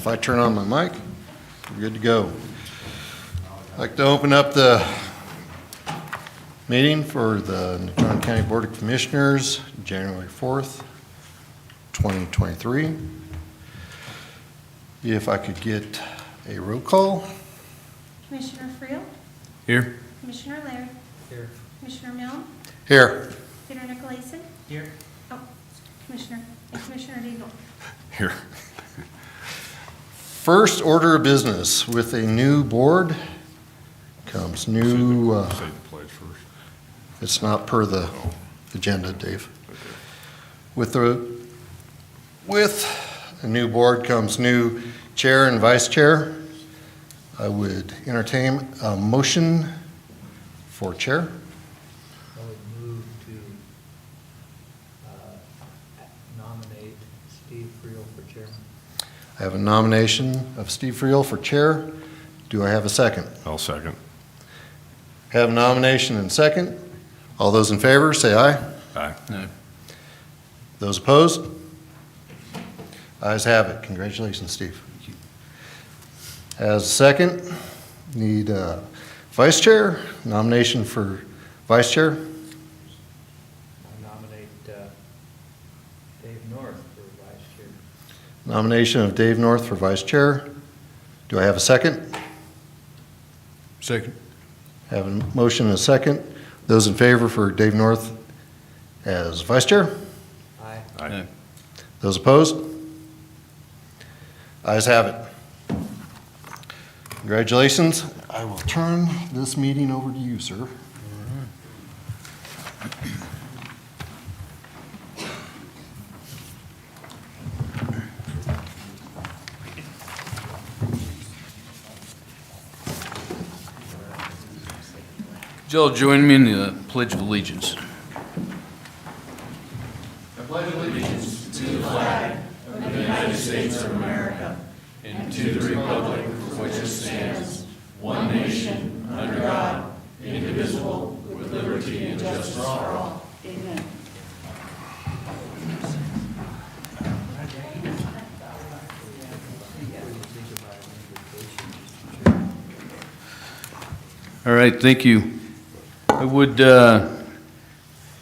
if I turn on my mic, we're good to go. I'd like to open up the meeting for the Natrona County Board of Commissioners, January 4th, 2023. If I could get a roll call. Commissioner Friel? Here. Commissioner Laird? Here. Commissioner Milne? Here. Peter Nicolason? Here. Oh, Commissioner Deagle. Here. First order of business with a new board comes new, Say the pledge first. it's not per the agenda, Dave. With a new board comes new chair and vice chair. I would entertain a motion for chair. I would move to nominate Steve Friel for chairman. I have a nomination of Steve Friel for chair. Do I have a second? I'll second. Have a nomination and second. All those in favor, say aye. Aye. Those opposed? Ayes have it. Congratulations, Steve. As second, need vice chair, nomination for vice chair. I nominate Dave North for vice chair. Nomination of Dave North for vice chair. Do I have a second? Second. Have a motion and a second. Those in favor for Dave North as vice chair? Aye. Aye. Those opposed? Ayes have it. Congratulations. I will turn this meeting over to you, sir. Would you all join me in the Pledge of Allegiance? All right, thank you. I would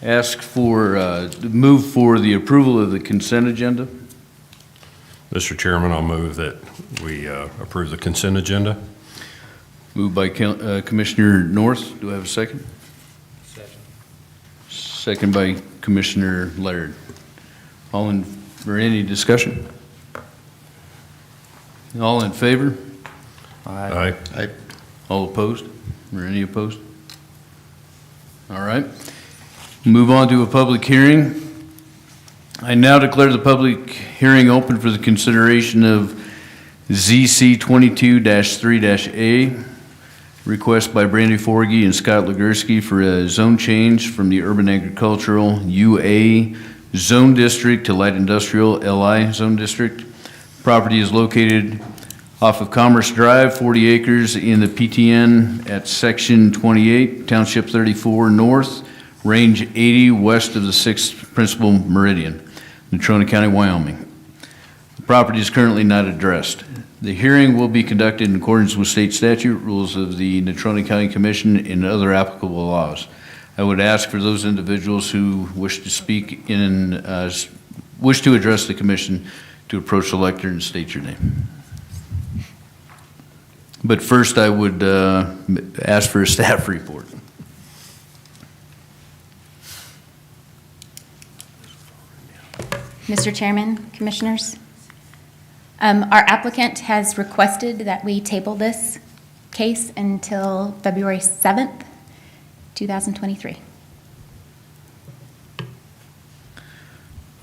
ask for, move for the approval of the consent agenda. Mr. Chairman, I'll move that we approve the consent agenda. Moved by Commissioner North. Do I have a second? Second. Second by Commissioner Laird. All in, or any discussion? All in favor? Aye. All opposed? Or any opposed? All right. Move on to a public hearing. I now declare the public hearing open for the consideration of ZC 22-3-A, request by Brandy Forgy and Scott Legursky for a zone change from the urban agricultural UA zone district to light industrial LI zone district. Property is located off of Commerce Drive, 40 acres in the PTN at Section 28, Township 34 North, Range 80 west of the 6th Principal Meridian, Natrona County, Wyoming. The property is currently not addressed. The hearing will be conducted in accordance with state statute, rules of the Natrona County Commission, and other applicable laws. I would ask for those individuals who wish to speak in, wish to address the commission to approach the lectern and state your name. But first, I would ask for a staff report. Mr. Chairman, Commissioners, our applicant has requested that we table this case until February 7th, 2023.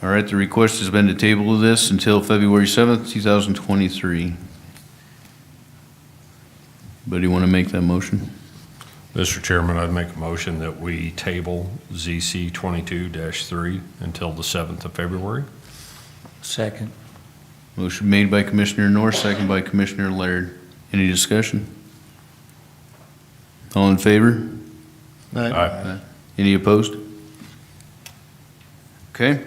All right, the request has been to table this until February 7th, 2023. Anybody want to make that motion? Mr. Chairman, I'd make a motion that we table ZC 22-3 until the 7th of February. Second. Motion made by Commissioner North, second by Commissioner Laird. Any discussion? All in favor? Any opposed? Okay.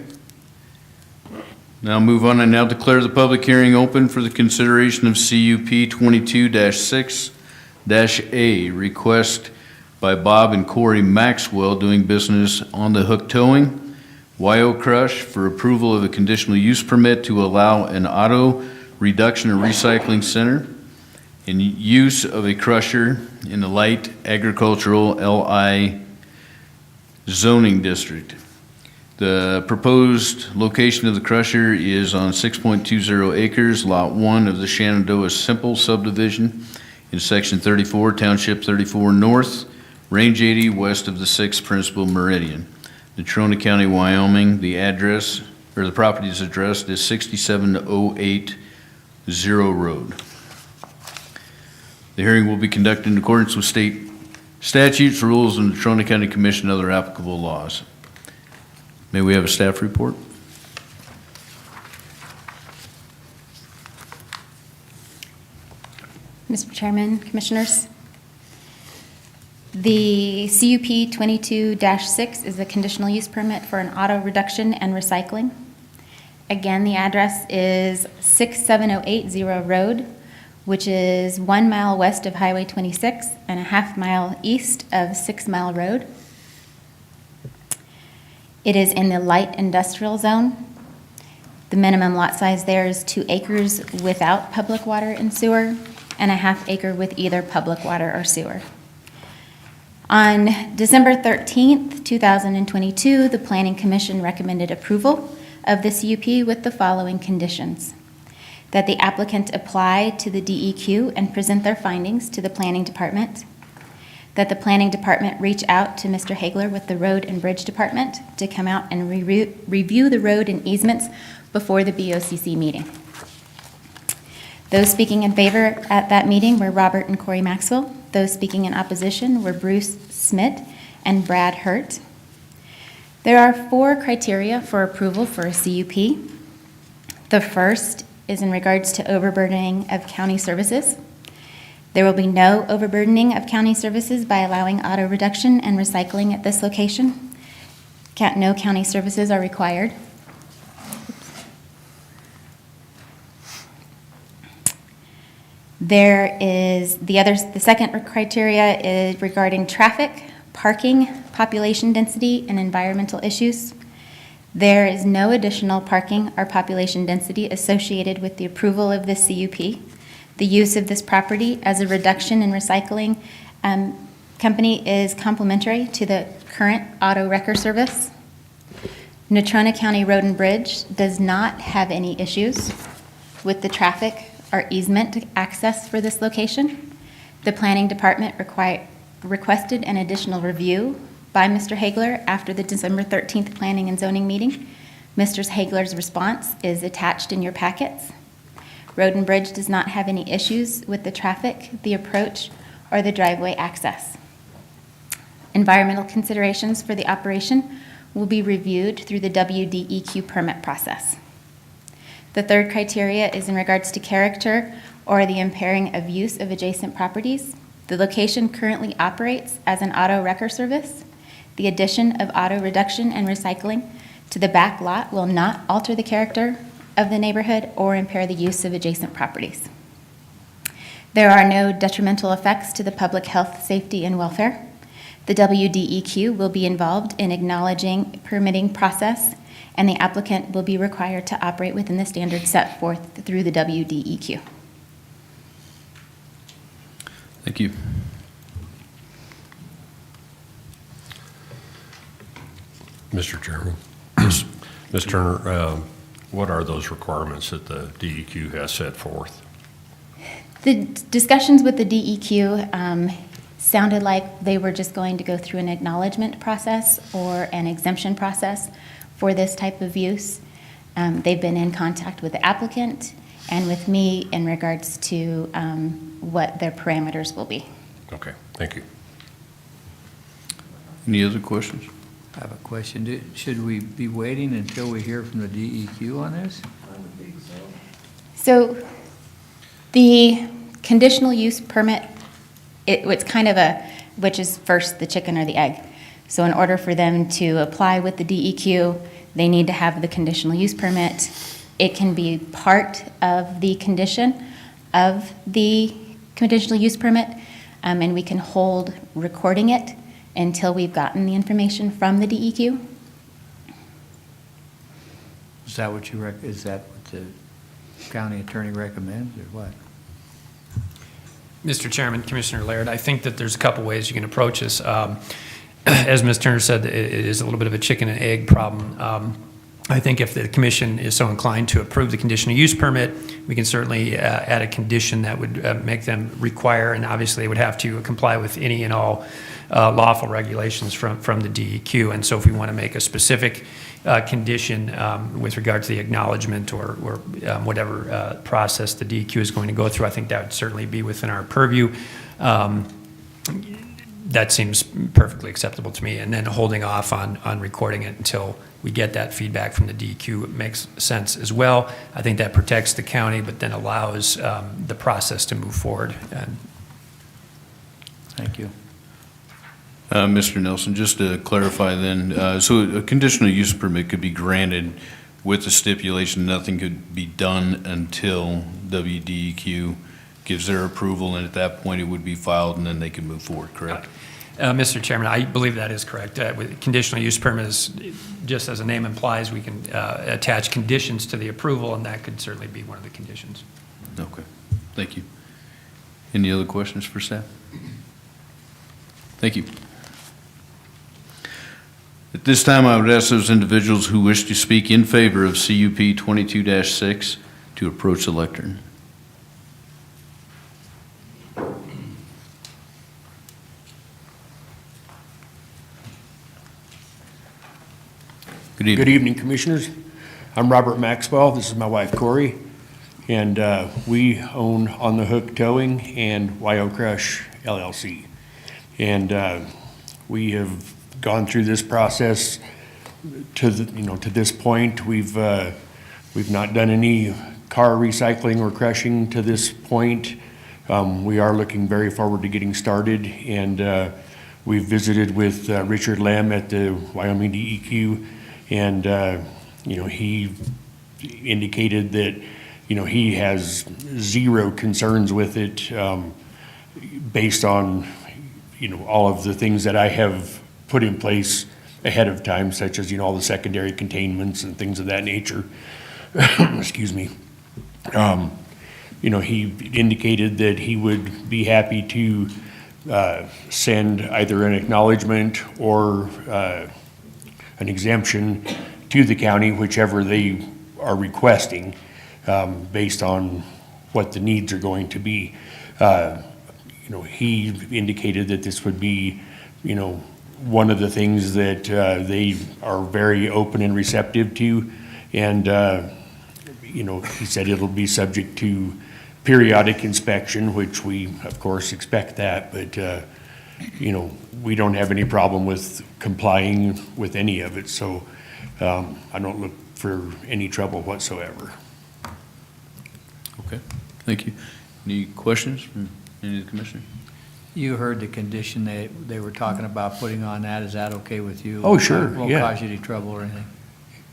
Now move on. I now declare the public hearing open for the consideration of CUP 22-6-A, request by Bob and Corey Maxwell doing business on the Hook Towing, YO Crush, for approval of a conditional use permit to allow an auto reduction and recycling center and use of a crusher in the light agricultural LI zoning district. The proposed location of the crusher is on 6.20 acres, Lot 1 of the Shenandoah Simple subdivision in Section 34, Township 34 North, Range 80, west of the 6th Principal Meridian. Natrona County, Wyoming. The address, or the property's address is 67080 Road. The hearing will be conducted in accordance with state statutes, rules, and the Natrona County Commission and other applicable laws. May we have a staff report? Mr. Chairman, Commissioners, the CUP 22-6 is a conditional use permit for an auto reduction and recycling. Again, the address is 67080 Road, which is 1 mile west of Highway 26 and a half mile east of 6 Mile Road. It is in the light industrial zone. The minimum lot size there is 2 acres without public water and sewer, and a half acre with either public water or sewer. On December 13th, 2022, the Planning Commission recommended approval of the CUP with the following conditions: that the applicant apply to the DEQ and present their findings to the Planning Department, that the Planning Department reach out to Mr. Hagler with the Road and Bridge Department to come out and review the road and easements before the BOCC meeting. Those speaking in favor at that meeting were Robert and Corey Maxwell. Those speaking in opposition were Bruce Smith and Brad Hurt. There are 4 criteria for approval for a CUP. The first is in regards to overburdening of county services. There will be no overburdening of county services by allowing auto reduction and recycling at this location. No county services are required. There is the second criteria is regarding traffic, parking, population density, and environmental issues. There is no additional parking or population density associated with the approval of this CUP. The use of this property as a reduction and recycling company is complementary to the current auto wrecker service. Natrona County Road and Bridge does not have any issues with the traffic or easement access for this location. The Planning Department requested an additional review by Mr. Hagler after the December 13th Planning and Zoning meeting. Mr. Hagler's response is attached in your packets. Road and Bridge does not have any issues with the traffic, the approach, or the driveway access. Environmental considerations for the operation will be reviewed through the WDEQ permit process. The third criteria is in regards to character or the impairing of use of adjacent properties. The location currently operates as an auto wrecker service. The addition of auto reduction and recycling to the back lot will not alter the character of the neighborhood or impair the use of adjacent properties. There are no detrimental effects to the public health, safety, and welfare. The WDEQ will be involved in acknowledging permitting process, and the applicant will be required to operate within the standards set forth through the WDEQ. Thank you. Mr. Chairman, Ms. Turner, what are those requirements that the DEQ has set forth? The discussions with the DEQ sounded like they were just going to go through an acknowledgement process or an exemption process for this type of use. They've been in contact with the applicant and with me in regards to what their parameters will be. Okay, thank you. Any other questions? I have a question. Should we be waiting until we hear from the DEQ on this? So the conditional use permit, it's kind of which is first, the chicken or the egg. So in order for them to apply with the DEQ, they need to have the conditional use permit It can be part of the condition of the conditional use permit, and we can hold recording it until we've gotten the information from the DEQ. Is that what is that what the county attorney recommends, or what? Mr. Chairman, Commissioner Laird, I think that there's a couple ways you can approach this. As Ms. Turner said, it is a little bit of a chicken and egg problem. I think if the commission is so inclined to approve the conditional use permit, we can certainly add a condition that would make them require, and obviously they would have to comply with any and all lawful regulations from the DEQ. And so if we want to make a specific condition with regard to the acknowledgement or whatever process the DEQ is going to go through, I think that would certainly be within our purview. That seems perfectly acceptable to me. And then holding off on recording it until we get that feedback from the DEQ makes sense as well. I think that protects the county, but then allows the process to move forward. And Thank you. Mr. Nelson, just to clarify then, so a conditional use permit could be granted with the stipulation nothing could be done until WDEQ gives their approval, and at that point it would be filed and then they can move forward, correct? Mr. Chairman, I believe that is correct. With conditional use permits, just as the name implies, we can attach conditions to the approval, and that could certainly be one of the conditions. Okay, thank you. Any other questions for staff? Thank you. At this time, I would ask those individuals who wish to speak in favor of CUP 22-6 to approach the lectern. Good evening. Good evening, Commissioners. I'm Robert Maxwell. This is my wife, Corey. And we own On the Hook Towing and YO Crush LLC. And we have gone through this process to this point. We've not done any car recycling or crushing to this point. We are looking very forward to getting started, and we've visited with Richard Lem at the Wyoming DEQ, and he indicated that he has zero concerns with it, based on all of the things that I have put in place ahead of time, such as all the secondary containments and things of that nature. Excuse me. He indicated that he would be happy to send either an acknowledgement or an exemption to the county, whichever they are requesting, based on what the needs are going to be. He indicated that this would be, one of the things that they are very open and receptive to, and he said it'll be subject to periodic inspection, which we of course expect that, but we don't have any problem with complying with any of it, so I don't look for any trouble whatsoever. Okay, thank you. Any questions from any of the commissioners? You heard the condition they were talking about putting on that. Is that okay with you? Oh, sure, Won't yeah. cause you any trouble or anything?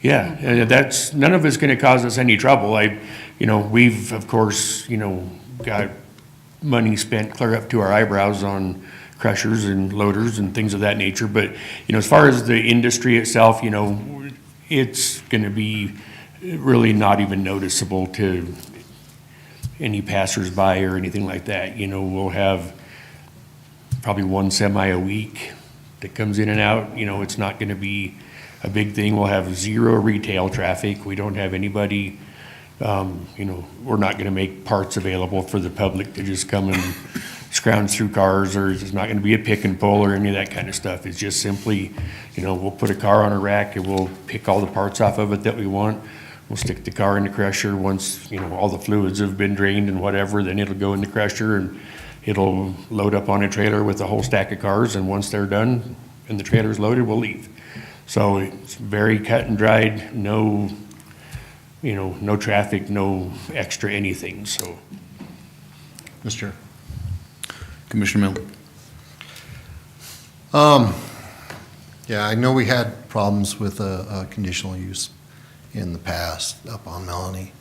Yeah, that's, none of it's gonna cause us any trouble. We've, of course, got money spent clear up to our eyebrows on crushers and loaders and things of that nature, but, as far as the industry itself, it's gonna be really not even noticeable to any passersby or anything like that. We'll have probably one semi a week that comes in and out. It's not gonna be a big thing. We'll have zero retail traffic. We don't have anybody, we're not gonna make parts available for the public to just come and scrounge through cars, or it's not gonna be a pick and pull or any of that kind of stuff. It's just simply, we'll put a car on a rack and we'll pick all the parts off of it that we want. We'll stick the car in the crusher. Once, all the fluids have been drained and whatever, then it'll go in the crusher and it'll load up on a trailer with a whole stack of cars, and once they're done and the trailer's loaded, we'll leave. So it's very cut and dried, no traffic, no extra anything, so. Mr. Chair. Commissioner Miller? Yeah, I know we had problems with a conditional use in the past up on Melanie.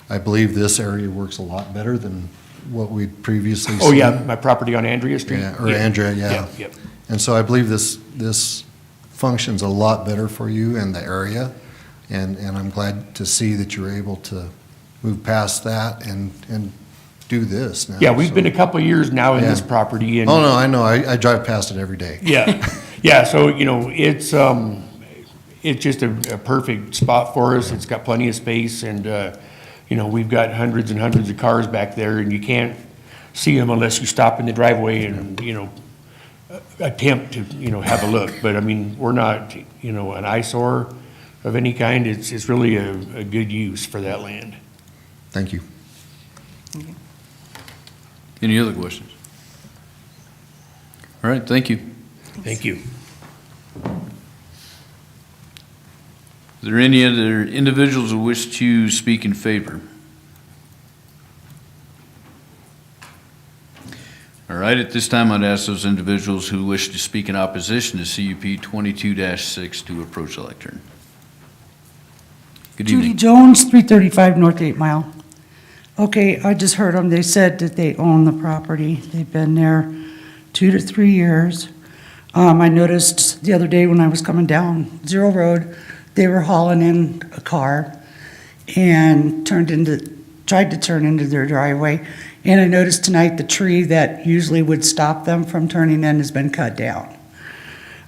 I believe this area works a lot better than what we'd previously seen. Oh, yeah, my property on Andrea Street? Yeah, or Andrea, yeah. Yep. And so I believe this functions a lot better for you in the area, and I'm glad to see that you're able to move past that and do this now. Yeah, we've so. been a couple of years now in this Yeah. property, and. Oh, no, I know, I drive past it every day. Yeah, yeah, so, you know, it's just a perfect spot for us. It's got plenty of space, and, you know, we've got hundreds and hundreds of cars back there, and you can't see them unless you stop in the driveway and, you know, attempt to, you know, have a look. But, I mean, we're not, you know, an eyesore of any kind. It's really a good use for that land. Thank you. Any other questions? All right, thank you. Thank you. Is there any other individuals who wish to speak in favor? All right, at this time, I'd ask those individuals who wish to speak in opposition to CUP 22-6 to approach the lectern. Good Judy evening. Jones, 335 North 8 Mile. Okay, I just heard them, they said that they own the property. They've been there 2 to 3 years. I noticed the other day when I was coming down Zero Road, they were hauling in a car and tried to turn into their driveway. And I noticed tonight the tree that usually would stop them from turning in has been cut down.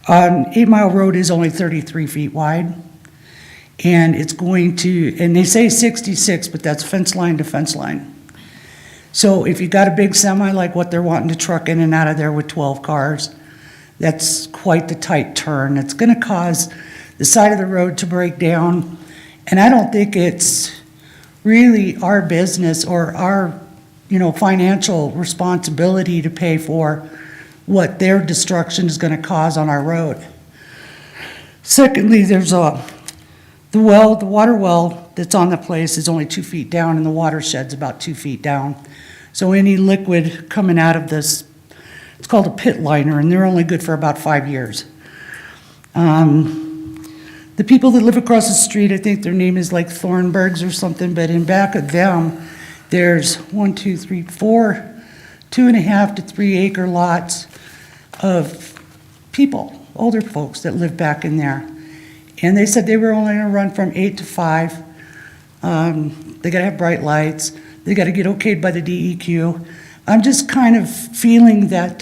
8 Mile Road is only 33 feet wide. And it's going to, and they say 66, but that's fence line to fence line. So if you got a big semi like what they're wanting to truck in and out of there with 12 cars, that's quite the tight turn. It's gonna cause the side of the road to break down. And I don't think it's really our business or our, you know, financial responsibility to pay for what their destruction is gonna cause on our road. Secondly, there's the water well that's on the place is only 2 feet down, and the watershed's about 2 feet down. So any liquid coming out of this, it's called a pit liner, and they're only good for about 5 years. The people that live across the street, I think their name is like Thornbergs or something, but in back of them, there's 1, 2, 3, 4, 2.5 to 3 acre lots of people, older folks that live back in there. And they said they were only gonna run from 8 to 5. They gotta have bright lights. They gotta get okayed by the DEQ. I'm just kind of feeling that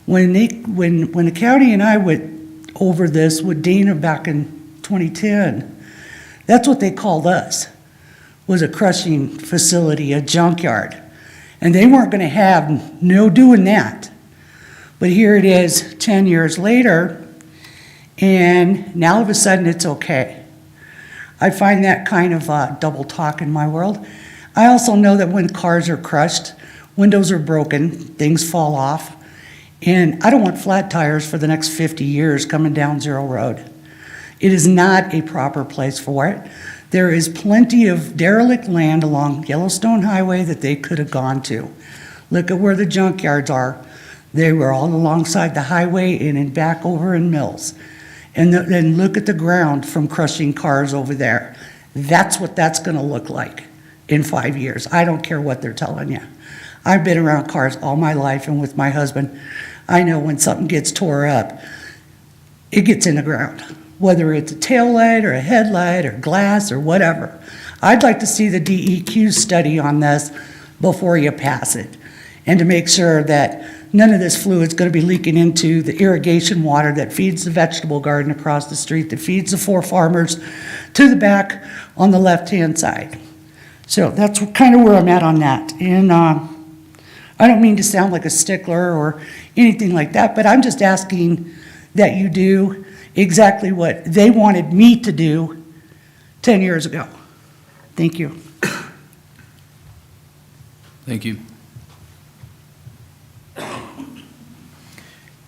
when the county and I went over this with Dana back in 2010, that's what they called us, was a crushing facility, a junkyard. And they weren't gonna have no doing that. But here it is 10 years later, and now all of a sudden it's okay. I find that kind of double talk in my world. I also know that when cars are crushed, windows are broken, things fall off, and I don't want flat tires for the next 50 years coming down Zero Road. It is not a proper place for it. There is plenty of derelict land along Yellowstone Highway that they could have gone to. Look at where the junkyards are. They were all alongside the highway and in back over in Mills. And then look at the ground from crushing cars over there. That's what that's gonna look like in 5 years. I don't care what they're telling you. I've been around cars all my life, and with my husband, I know when something gets tore up, it gets in the ground, whether it's a tail light or a headlight or glass or whatever. I'd like to see the DEQ study on this before you pass it, and to make sure that none of this fluid's gonna be leaking into the irrigation water that feeds the vegetable garden across the street, that feeds the 4 farmers to the back on the left-hand side. So that's kind of where I'm at on that. And I don't mean to sound like a stickler or anything like that, but I'm just asking that you do exactly what they wanted me to do 10 years ago. Thank you. Thank you.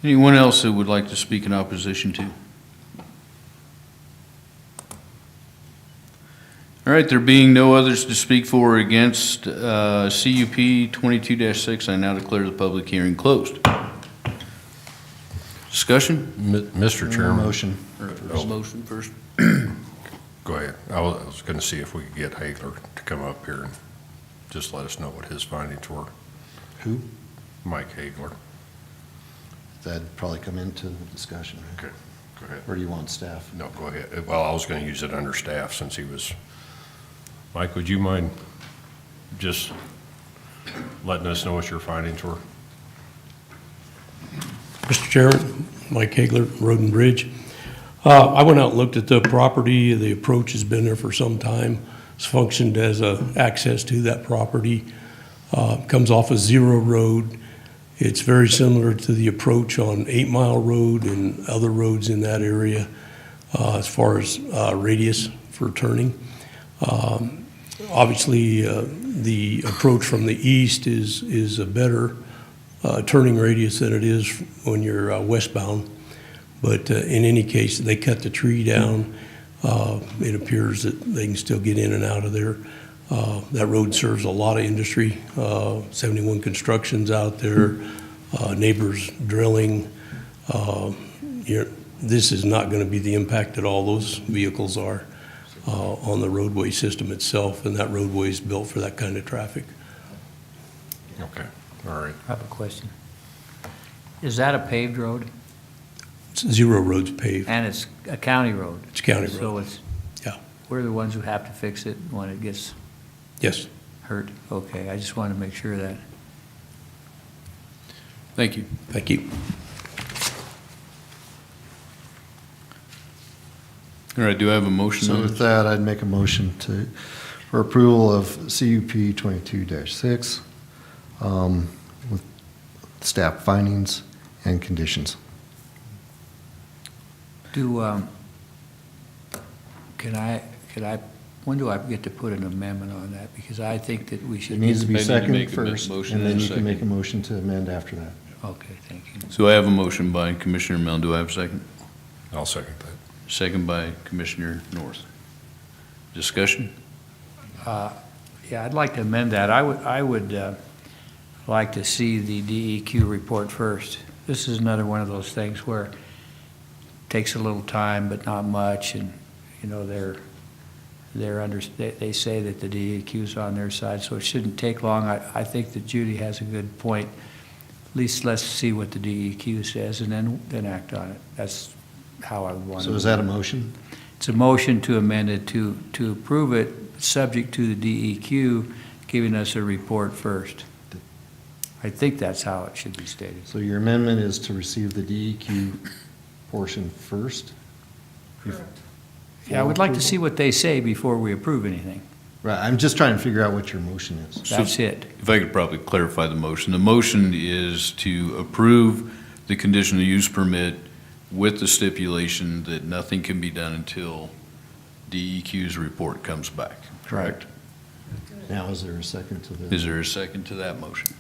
Anyone else who would like to speak in opposition to? All right, there being no others to speak for or against CUP 22-6, I now declare the public hearing closed. Discussion? Mr. Chairman. Motion. Or motion first? Go Go ahead. I was going to see if we could get Hagler to come up here and just let us know what his findings were. Who? Mike Hagler. That'd probably come into the discussion. Okay, go ahead. Or do you want staff? No, go ahead. Well, I was going to use it under staff since he was, Mike, would you mind just letting us know what your findings were? Mr. Chairman, Mike Hagler, Road and Bridge. I went out and looked at the property. The approach has been there for some time. It's functioned as a access to that property. Comes off of Zero Road. It's very similar to the approach on 8 Mile Road and other roads in that area as far as radius for turning. Obviously, the approach from the east is a better turning radius than it is when you're westbound. But in any case, they cut the tree down. It appears that they can still get in and out of there. That road serves a lot of industry, 71 constructions out there, neighbors drilling. This is not going to be the impact that all those vehicles are on the roadway system itself, and that roadway is built for that kind of traffic. Okay, all right. I have a question. Is that a paved road? Zero Road's paved. And it's a county road? It's a county road. So it's, Yeah. we're the ones who have to fix it when it gets Yes. hurt? Okay, I just wanted to make sure that. Thank you. Thank you. All right, do I have a motion? So on with this? that, I'd make a motion for approval of CUP 22-6 with staff findings and conditions. When do I get to put an amendment on that? Because I think that we should. It needs to be I need to seconded make a first, motion and then and a you can make a second. motion to amend after that. Okay, thank you. So I have a motion by Commissioner Milne. Do I have a second? I'll second that. Second by Commissioner North. Discussion? Yeah, I'd like to amend that. I would like to see the DEQ report first. This is another one of those things where it takes a little time, but not much, and, you know, they say that the DEQ's on their side, so it shouldn't take long. I think that Judy has a good point. At least let's see what the DEQ says and then act on it. That's how I would want to. So is that a motion? It's a motion to amend it to approve it, subject to the DEQ giving us a report first. I think that's how it should be stated. So your amendment is to receive the DEQ portion first? Yeah, I would like to see what they say before we approve anything. Right, I'm just trying to figure out what your motion is. That's it. If I could probably clarify the motion. The motion is to approve the conditional use permit with the stipulation that nothing can be done until DEQ's report comes back, correct? Now, is there a second to the? Is there a second to that motion?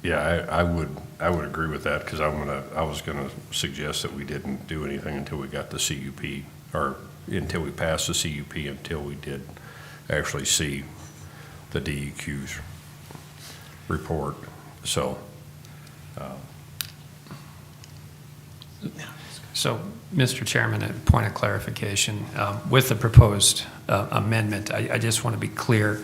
Yeah, I would agree with that, because I was gonna suggest that we didn't do anything until we got the CUP, or until we passed the CUP, until we did actually see the DEQ's report, so. So, Mr. Chairman, a point of clarification. With the proposed amendment, I just want to be clear.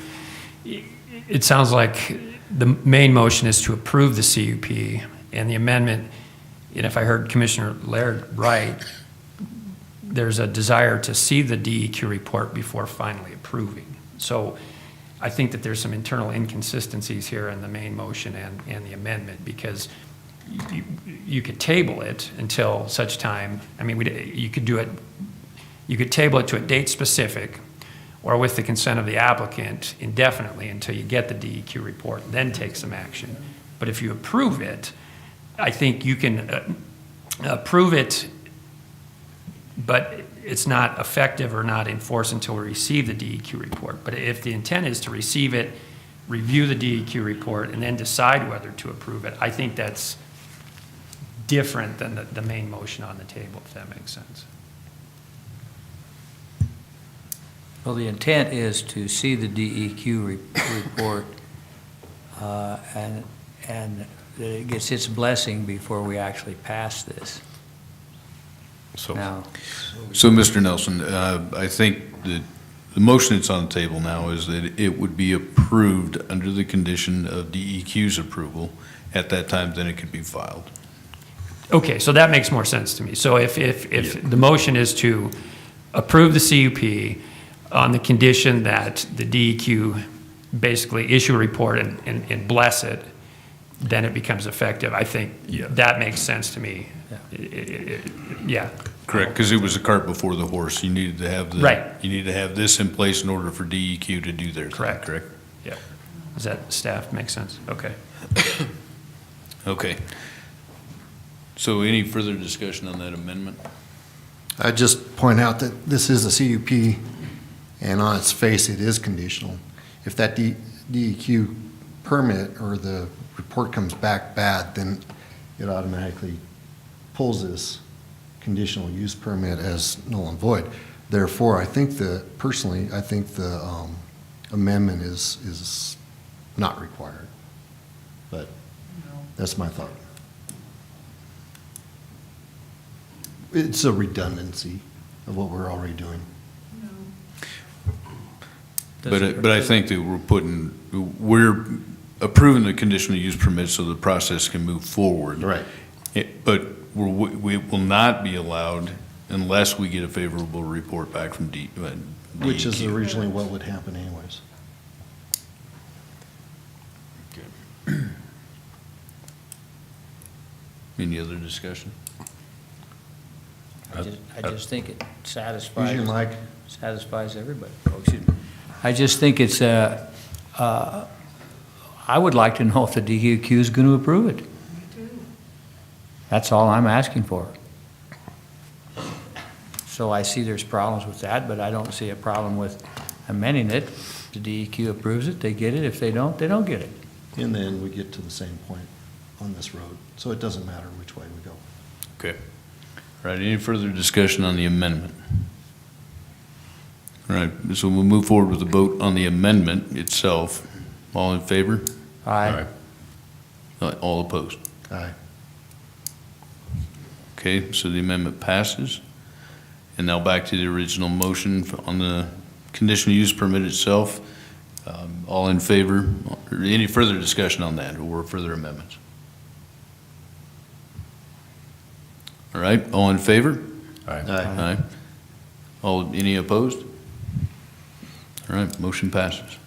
It sounds like the main motion is to approve the CUP, and the amendment, and if I heard Commissioner Laird right, there's a desire to see the DEQ report before finally approving. So I think that there's some internal inconsistencies here in the main motion and the amendment, because you could table it until such time, I mean, you could do it, you could table it to a date specific, or with the consent of the applicant indefinitely until you get the DEQ report, and then take some action. But if you approve it, I think you can approve it, but it's not effective or not enforced until we receive the DEQ report. But if the intent is to receive it, review the DEQ report, and then decide whether to approve it, I think that's different than the main motion on the table, if that makes sense. Well, the intent is to see the DEQ report, and and that it gets its blessing before we actually pass this. So, Now, So, Mr. Nelson, I think that the motion that's on the table now is that it would be approved under the condition of DEQ's approval. At that time, then it could be filed. Okay, so that makes more sense to me. So if the motion is to approve the CUP on the condition that the DEQ basically issue a report and bless it, then it becomes effective. I think that makes sense to me. Yeah. Correct, because it was a cart before the horse. You needed to have Right. You need to have this in place in order for DEQ to do their thing, Correct. correct? Yeah. Does that, staff, make sense? Okay. Okay. So any further discussion on that amendment? I just point out that this is a CUP, and on its face, it is conditional. If that DEQ permit or the report comes back bad, then it automatically pulls this conditional use permit as null and void. Therefore, personally, I think the amendment is not required. But that's my thought. It's a redundancy of what we're already doing. But I think that we're approving the conditional use permit so the process can move forward. Right. But we will not be allowed unless we get a favorable report back from DEQ. Which is originally what would happen anyways. Any other discussion? I just think it Use satisfies. your mic. Satisfies everybody. Oh, excuse me. I just think it's, I would like to know if the DEQ is going to approve it. That's all I'm asking for. So I see there's problems with that, but I don't see a problem with amending it. The DEQ approves it, they get it. If they don't get it. And then we get to the same point on this road. So it doesn't matter which way we go. Okay. All right, any further discussion on the amendment? All right, so we'll move forward with the vote on the amendment itself. All in favor? Aye. All opposed? Aye. Okay, so the amendment passes. And now back to the original motion on the conditional use permit itself. All in favor, or any further discussion on that or further amendments? All right, all in favor? Aye. Aye. Any opposed? All right, motion passes.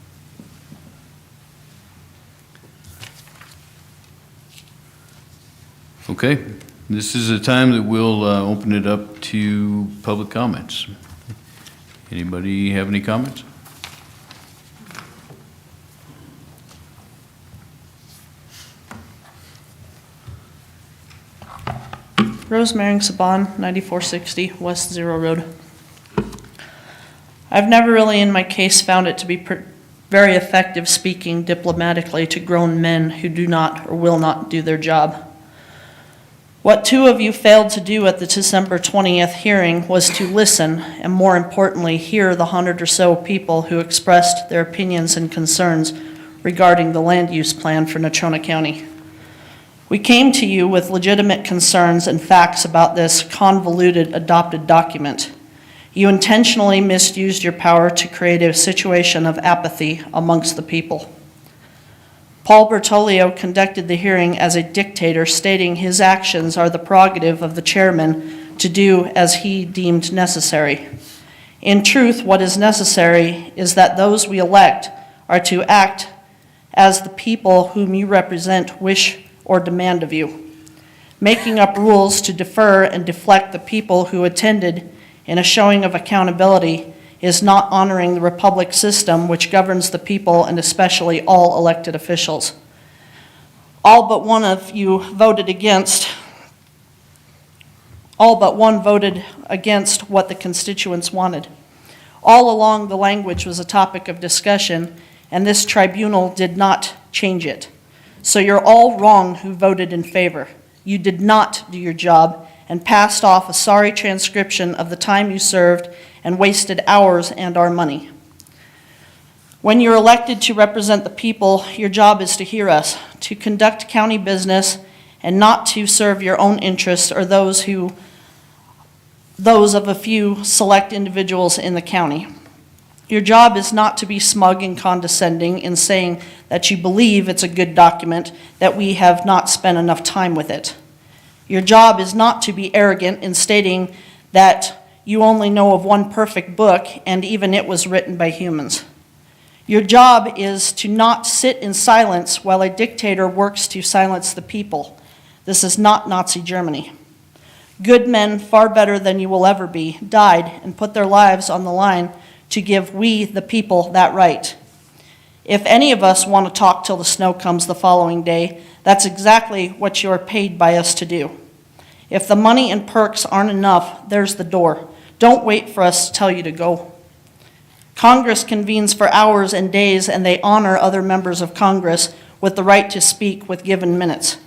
Okay, this is a time that we'll open it up to public comments. Anybody have any comments? Rosemary Saban, 9460 West Zero Road. I've never really in my case found it to be very effective speaking diplomatically to grown men who do not or will not do their job. What two of you failed to do at the December 20th hearing was to listen and, more importantly, hear the 100 or so people who expressed their opinions and concerns regarding the land use plan for Natrona County. We came to you with legitimate concerns and facts about this convoluted adopted document. You intentionally misused your power to create a situation of apathy amongst the people. Paul Bertolio conducted the hearing as a dictator, stating his actions are the prerogative of the chairman to do as he deemed necessary. In truth, what is necessary is that those we elect are to act as the people whom you represent wish or demand of you. Making up rules to defer and deflect the people who attended in a showing of accountability is not honoring the republic system which governs the people and especially all elected officials. All but one voted against what the constituents wanted. All along, the language was a topic of discussion, and this tribunal did not change it. So you're all wrong who voted in favor. You did not do your job and passed off a sorry transcription of the time you served and wasted hours and our money. When you're elected to represent the people, your job is to hear us, to conduct county business, and not to serve your own interests or those of a few select individuals in the county. Your job is not to be smug and condescending in saying that you believe it's a good document, that we have not spent enough time with it. Your job is not to be arrogant in stating that you only know of one perfect book, and even it was written by humans. Your job is to not sit in silence while a dictator works to silence the people. This is not Nazi Germany. Good men, far better than you will ever be, died and put their lives on the line to give we, the people, that right. If any of us want to talk till the snow comes the following day, that's exactly what you are paid by us to do. If the money and perks aren't enough, there's the door. Don't wait for us to tell you to go. Congress convenes for hours and days, and they honor other members of Congress with the right to speak with given minutes.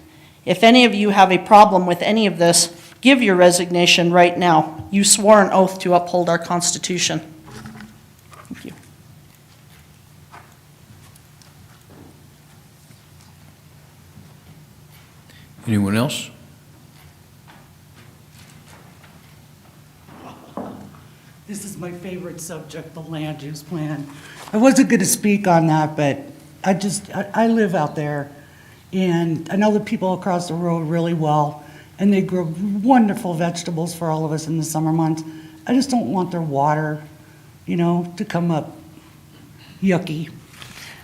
If any of you have a problem with any of this, give your resignation right now. You swore an oath to uphold our Constitution. Thank you. Anyone else? This is my favorite subject, the land use plan. I wasn't going to speak on that, but I live out there, and I know the people across the road really well, and they grow wonderful vegetables for all of us in the summer months. I just don't want their water, to come up yucky.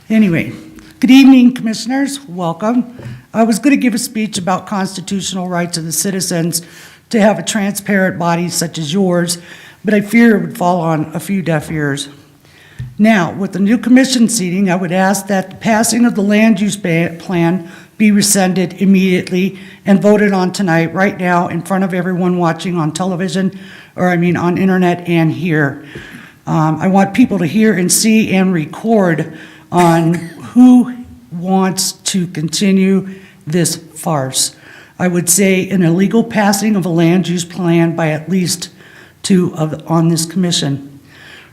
Anyway, good evening, commissioners. Welcome. I was going to give a speech about constitutional rights of the citizens to have a transparent body such as yours, but I fear it would fall on a few deaf ears. Now, with the new commission seating, I would ask that the passing of the land use plan be rescinded immediately and voted on tonight, right now, in front of everyone watching on television, on internet and here. I want people to hear and see and record on who wants to continue this farce. I would say an illegal passing of a land use plan by at least two on this commission.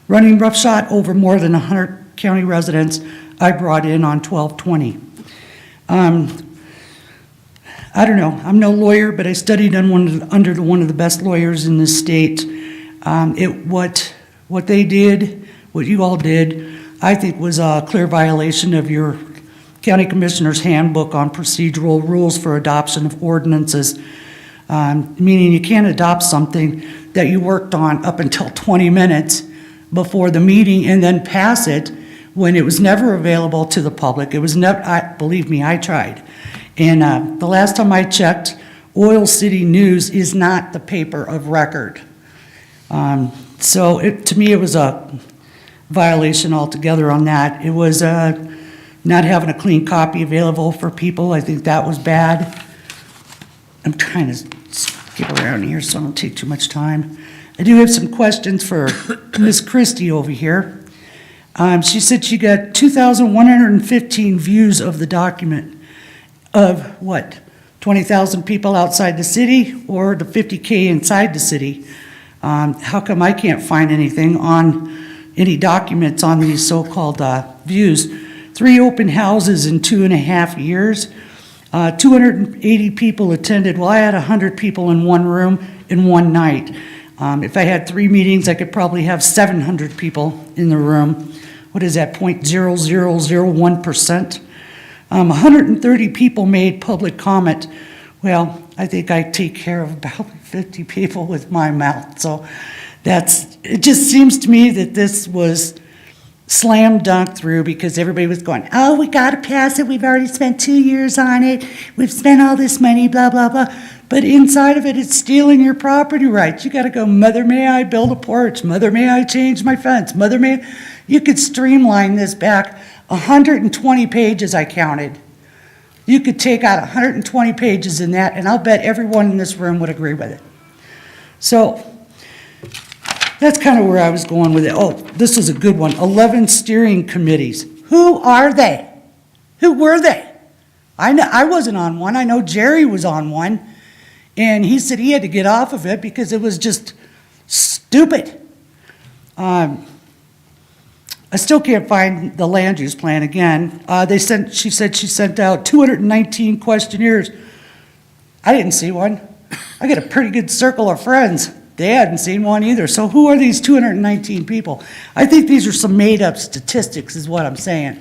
Running roughshod over more than 100 county residents I brought in on 12/20. I don't know, I'm no lawyer, but I studied under one of the best lawyers in this state. What they did, what you all did, I think was a clear violation of your County Commissioner's Handbook on Procedural Rules for Adoption of Ordinances, meaning you can't adopt something that you worked on up until 20 minutes before the meeting and then pass it when it was never available to the public. It was never, believe me, I tried. And the last time I checked, Oil City News is not the paper of record. So to me, it was a violation altogether on that. It was not having a clean copy available for people. I think that was bad. I'm trying to skip around here so I don't take too much time. I do have some questions for Ms. Christie over here. She said she got 2,115 views of the document. Of what? 20,000 people outside the city or the 50K inside the city? How come I can't find anything on any documents on these so-called views? 3 open houses in 2.5 years. 280 people attended. Well, I had 100 people in one room in one night. If I had 3 meetings, I could probably have 700 people in the room. What is that, 0.0001%? 130 people made public comment. Well, I think I take care of about 50 people with my mouth. So it just seems to me that this was slam dunk through because everybody was going, oh, we got to pass it. We've already spent 2 years on it. We've spent all this money, blah, blah, blah. But inside of it, it's stealing your property rights. You got to go, Mother, may I build a porch? Mother, may I change my fence? Mother, may I... You could streamline this back 120 pages I counted. You could take out 120 pages in that, and I'll bet everyone in this room would agree with it. So that's kind of where I was going with it. Oh, this is a good one. 11 steering committees. Who are they? Who were they? I wasn't on one. I know Jerry was on one, and he said he had to get off of it because it was just stupid. I still can't find the land use plan again. She said she sent out 219 questionnaires. I didn't see one. I got a pretty good circle of friends. They hadn't seen one either. So who are these 219 people? I think these are some made-up statistics is what I'm saying.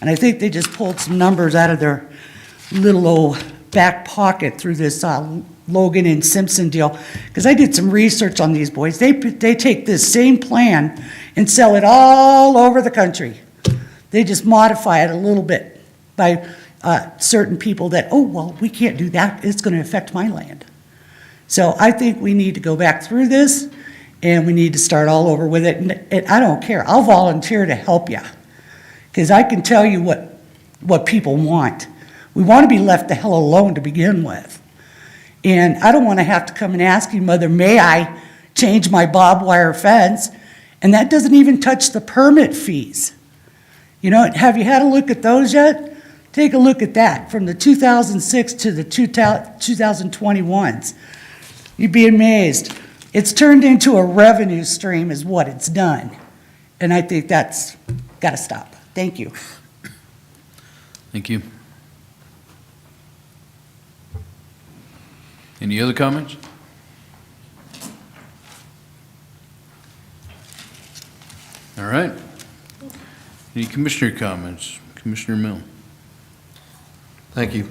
And I think they just pulled some numbers out of their little old back pocket through this Logan and Simpson deal. Because I did some research on these boys. They take this same plan and sell it all over the country. They just modify it a little bit by certain people that, oh, well, we can't do that. It's going to affect my land. So I think we need to go back through this, and we need to start all over with it. And I don't care. I'll volunteer to help you, because I can tell you what people want. We want to be left the hell alone to begin with. And I don't want to have to come and ask you, Mother, may I change my barbed wire fence? And that doesn't even touch the permit fees. You know, have you had a look at those yet? Take a look at that, from the 2006 to the 2021s. You'd be amazed. It's turned into a revenue stream is what it's done. And I think that's got to stop. Thank you. Thank you. Any other comments? All right. Any commissioner comments? Commissioner Mill. Thank you.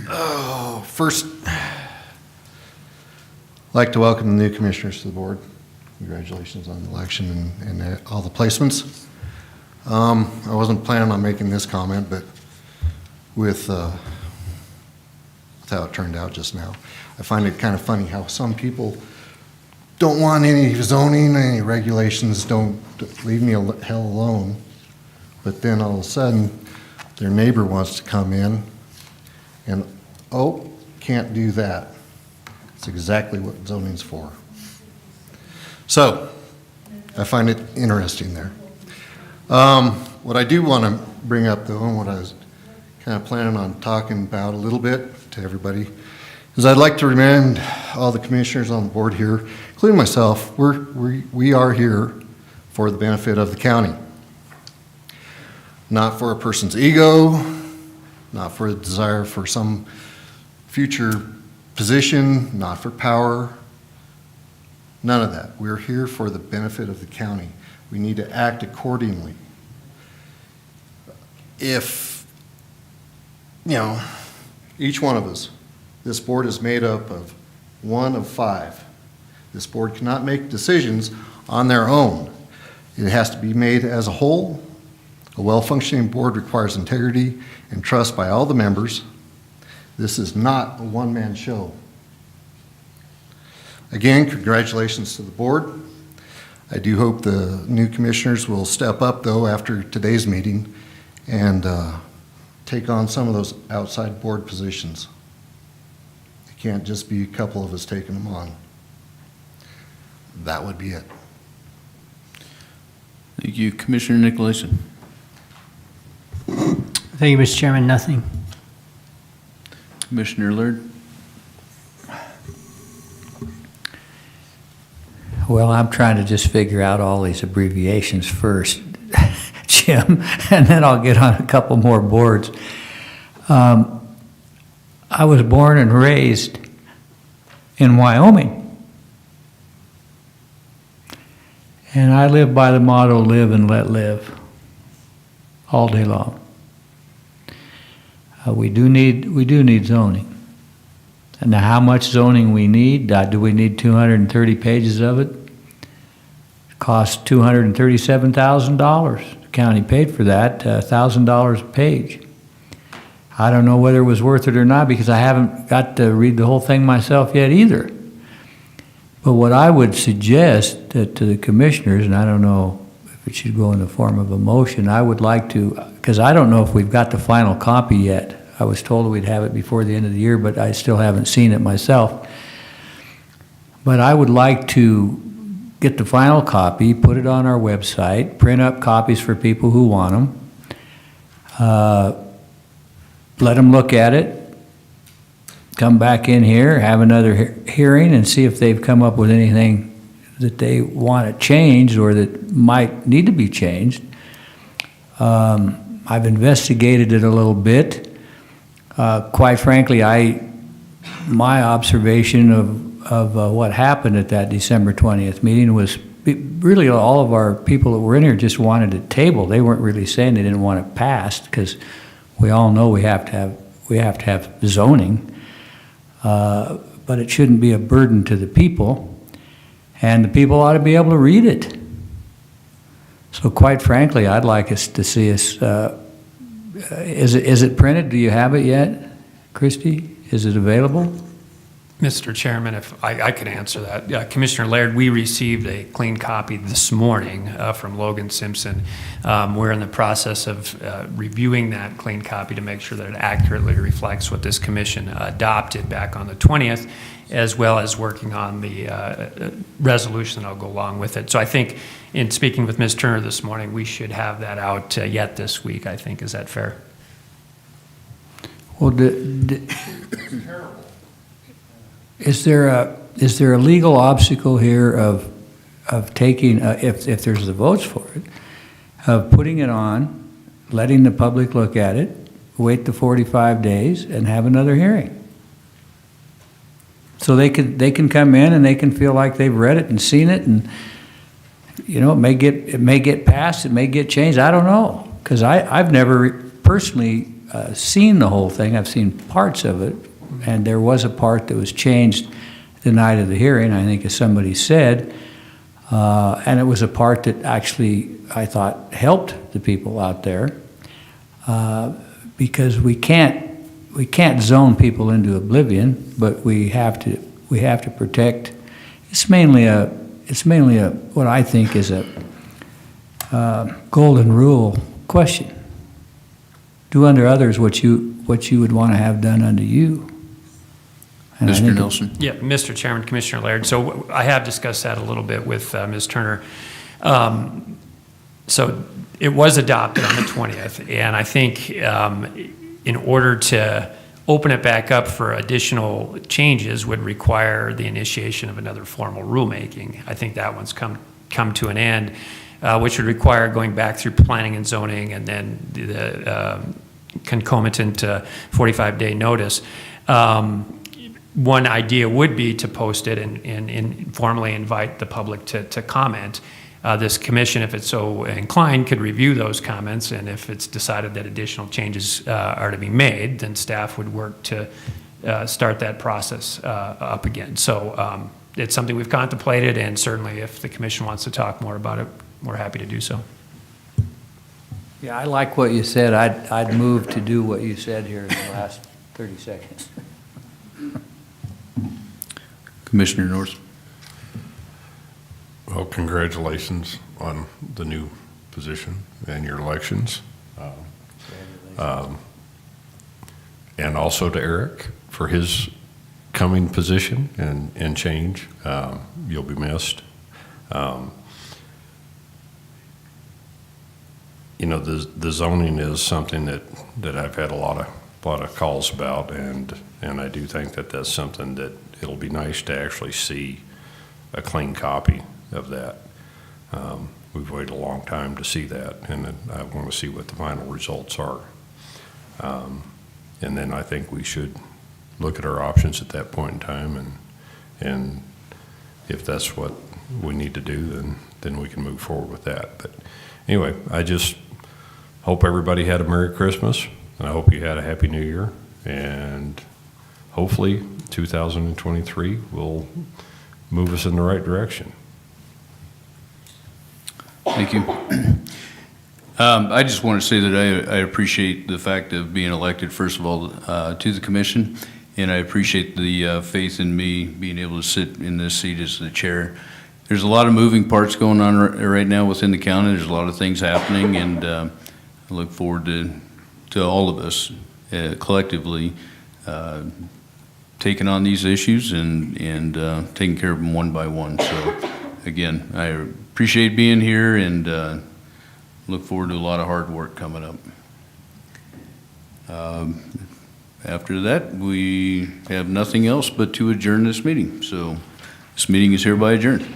Oh, first, I'd like to welcome the new commissioners to the board. Congratulations on the election and all the placements. I wasn't planning on making this comment, but with how it turned out just now, I find it kind of funny how some people don't want any zoning, any regulations, don't leave me hell alone. But then all of a sudden, their neighbor wants to come in and, oh, can't do that. It's exactly what zoning's for. So, I find it interesting there. What I do want to bring up though, and what I was kind of planning on talking about a little bit to everybody, is I'd like to remind all the commissioners on the board here, including myself, we are here for the benefit of the county. Not for a person's ego, not for a desire for some future position, not for power, none of that. We're here for the benefit of the county. We need to act accordingly. If, you know, each one of us, this board is made up of one of five. This board cannot make decisions on their own. It has to be made as a whole. A well-functioning board requires integrity and trust by all the members. This is not a one-man show. Again, congratulations to the board. I do hope the new commissioners will step up, though, after today's meeting and take on some of those outside board positions. It can't just be a couple of us taking them on. That would be it. Thank you. Commissioner Nicolason. Thank you, Mr. Chairman. Nothing. Commissioner Laird. Well, I'm trying to just figure out all these abbreviations first, Jim, and then I'll get on a couple more boards. I was born and raised in Wyoming. And I live by the motto, live and let live, all day long. We do need zoning. And now how much zoning we need? Do we need 230 pages of it? It costs $237,000. The county paid for that, $1,000 a page. I don't know whether it was worth it or not because I haven't got to read the whole thing myself yet either. But what I would suggest to the commissioners, and I don't know if it should go in the form of a motion, I would like to, because I don't know if we've got the final copy yet. I was told we'd have it before the end of the year, but I still haven't seen it myself. But I would like to get the final copy, put it on our website, print up copies for people who want them, let them look at it, come back in here, have another hearing, and see if they've come up with anything want it changed or that might need to be changed. I've investigated it a little bit. Quite frankly, my observation of what happened at that December 20th meeting was really all of our people that were in here just wanted it tabled. They weren't really saying they didn't want it passed, because we all know we have to have zoning. But it shouldn't be a burden to the people, and the people ought to be able to read it. So quite frankly, I'd like us to see us, is it printed? Do you have it yet, Christie? Is it available? Mr. Chairman, if I could answer that. Commissioner Laird, we received a clean copy this morning from Logan Simpson. We're in the process of reviewing that clean copy to make sure that it accurately reflects what this commission adopted back on the 20th, as well as working on the resolution that'll go along with it. So I think in speaking with Ms. Turner this morning, we should have that out yet this week, I think. Is that fair? Well, is there a legal obstacle here of taking, if there's the votes for it, of putting it on, letting the public look at it, wait the 45 days, and have another hearing? So they can come in and they can feel like they've read it and seen it, and it may get passed, it may get changed. I don't know, because I've never personally seen the whole thing. I've seen parts of it. And there was a part that was changed the night of the hearing, I think, as somebody said, and it was a part that actually, I thought, helped the people out there, because we can't zone people into oblivion, but we have to protect. It's mainly what I think is a golden rule question. Do unto others what you would want to have done unto you. And I Mr. think Nelson? Yeah, Mr. Chairman, Commissioner Laird. So I have discussed that a little bit with Ms. Turner. So it was adopted on the 20th, and I think in order to open it back up for additional changes would require the initiation of another formal rulemaking. I think that one's come to an end, which would require going back through planning and zoning and then the concomitant 45-day notice. One idea would be to post it and formally invite the public to comment. This commission, if it's so inclined, could review those comments, and if it's decided that additional changes are to be made, then staff would work to start that process up again. So it's something we've contemplated, and certainly if the commission wants to talk more about it, we're happy to do so. Yeah, I like what you said. I'd move to do what you said here in the last 30 seconds. Commissioner Norris? Well, congratulations on the new position and your elections. And also to Eric for his coming position and change. You'll be missed. The zoning is something that I've had a lot of calls about, and I do think that that's something that it'll be nice to actually see a clean copy of that. We've waited a long time to see that, and I want to see what the final results are. And then I think we should look at our options at that point in time, and if that's what we need to do, then we can move forward with that. But anyway, I just hope everybody had a Merry Christmas, and I hope you had a Happy New Year, and hopefully 2023 will move us in the right direction. Thank you. I just want to say that I appreciate the fact of being elected, first of all, to the commission, and I appreciate the faith in me being able to sit in this seat as the chair. There's a lot of moving parts going on right now within the county. There's a lot of things happening, and I look forward to all of us collectively taking on these issues and taking care of them one by one. So again, I appreciate being here and look forward to a lot of hard work coming up. After that, we have nothing else but to adjourn this meeting. So this meeting is hereby adjourned.